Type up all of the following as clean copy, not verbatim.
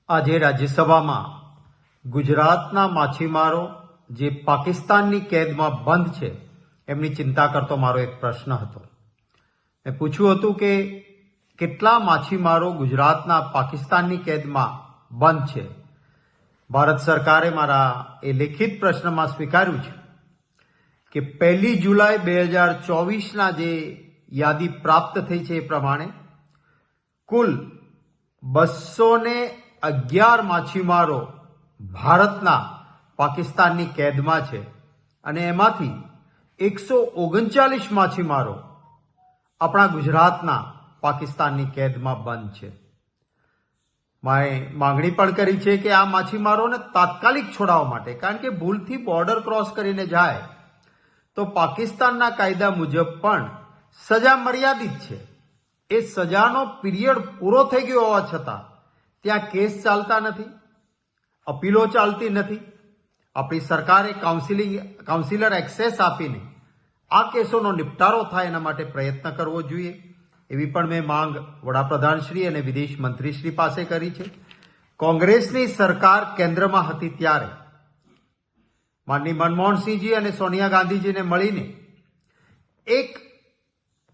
આજે રાજ્યસભામાં ગુજરાતના માછીમારો જે પાકિસ્તાનની કેદમાં બંધ છે એમની ચિંતા કરતો મારો એક પ્રશ્ન હતો. મેં પૂછ્યું હતું કે કેટલા માછીમારો ગુજરાતના પાકિસ્તાનની કેદમાં બંધ છે. ભારત સરકારે મારા એ લેખિત પ્રશ્નમાં સ્વીકાર્યું છે કે 1 જુલાઈ 2024ના જે યાદી પ્રાપ્ત થઈ છે એ પ્રમાણે કુલ 211 માછીમારો ભારતના પાકિસ્તાનની કેદમાં છે અને એમાંથી 139 માછીમારો આપણા ગુજરાતના પાકિસ્તાનની કેદમાં બંધ છે. મેં માંગણી પણ કરી છે કે આ માછીમારોને તાત્કાલિક છોડાવવા માટે, કારણ કે ભૂલથી બોર્ડર ક્રોસ કરીને જાય તો પાકિસ્તાનના કાયદા મુજબ પણ સજા મર્યાદિત છે. એ સજાનો પીરિયડ પૂરો થઈ ગયો હોવા છતાં ત્યાં કેસ ચાલતા નથી, અપીલો ચાલતી નથી. આપણી સરકારે કાઉન્સિલર એક્સેસ આપીને આ કેસોનો નિપટારો થાય એના માટે પ્રયત્ન કરવો જોઈએ. એવી પણ મેં માંગ વડાપ્રધાનશ્રી અને વિદેશ મંત્રીશ્રી પાસે કરી છે. કોંગ્રેસની સરકાર કેન્દ્રમાં હતી ત્યારે માનની મનમોહનસિંહજી અને સોનિયા ગાંધીજીને મળીને એક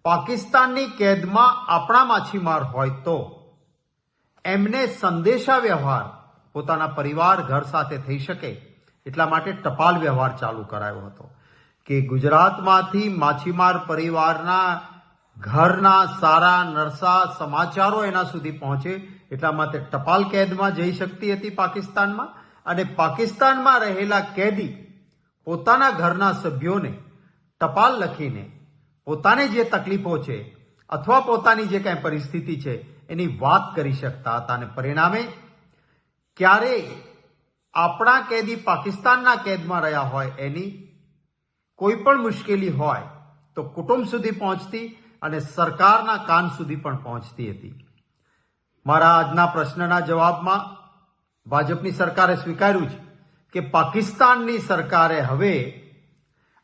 પાકિસ્તાનની કેદમાં આપણા માછીમાર હોય તો એમને સંદેશા વ્યવહાર પોતાના પરિવાર ઘર સાથે થઈ શકે એટલા માટે ટપાલ વ્યવહાર ચાલુ કરાયો હતો કે ગુજરાતમાંથી માછીમાર પરિવારના ઘરના સારા નરસા સમાચારો એના સુધી પહોંચે એટલા માટે ટપાલ કેદમાં જઈ શકતી હતી પાકિસ્તાનમાં, અને પાકિસ્તાનમાં રહેલા કેદી પોતાના ઘરના સભ્યોને ટપાલ લખીને પોતાને જે તકલીફો છે અથવા પોતાની જે કાંઈ પરિસ્થિતિ છે એની વાત કરી શકતા હતા. અને પરિણામે ક્યારેય આપણા કેદી પાકિસ્તાનના કેદમાં રહ્યા હોય એની કોઈ પણ મુશ્કેલી હોય તો કુટુંબ સુધી પહોંચતી અને સરકારના કાન સુધી પણ પહોંચતી હતી. મારા આજના પ્રશ્નના જવાબમાં ભાજપની સરકારે સ્વીકાર્યું છે કે પાકિસ્તાનની સરકારે હવે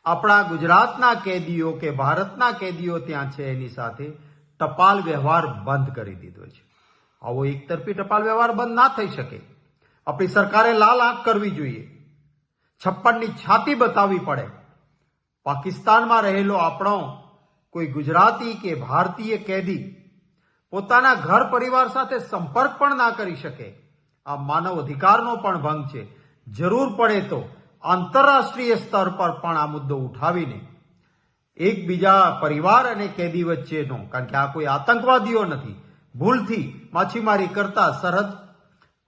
આપણા ગુજરાતના કેદીઓ કે ભારતના કેદીઓ ત્યાં છે એની સાથે ટપાલ વ્યવહાર બંધ કરી દીધો છે. આવો એકતરફી ટપાલ વ્યવહાર બંધ ના થઈ શકે. આપણી સરકારે લાલ આંખ કરવી જોઈએ, 56ની છાતી બતાવવી પડે. પાકિસ્તાનમાં રહેલો આપણો કોઈ ગુજરાતી કે ભારતીય કેદી પોતાના ઘર પરિવાર સાથે સંપર્ક પણ ના કરી શકે. આ માનવ અધિકારનો પણ ભંગ છે. જરૂર પડે તો આંતરરાષ્ટ્રીય સ્તર પર પણ આ મુદ્દો ઉઠાવીને એકબીજા પરિવાર અને કેદી વચ્ચેનો, કારણ કે આ કોઈ આતંકવાદીઓ નથી, ભૂલથી માછીમારી કરતા સરહદ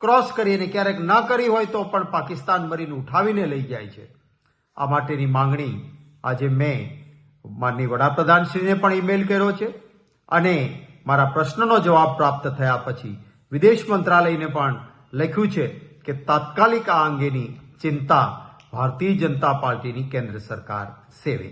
ક્રોસ કરીને ક્યારેક ન કરી હોય તો પણ પાકિસ્તાન મરીને ઉઠાવીને લઈ જાય છે. આ માટેની માંગણી આજે મેં માનનીય વડાપ્રધાનશ્રીને પણ ઈમેલ કર્યો છે અને મારા પ્રશ્નનો જવાબ પ્રાપ્ત થયા પછી વિદેશ મંત્રાલયને પણ લખ્યું છે કે તાત્કાલિક આ અંગેની ચિંતા ભારતીય જનતા પાર્ટીની કેન્દ્ર સરકાર સેવે.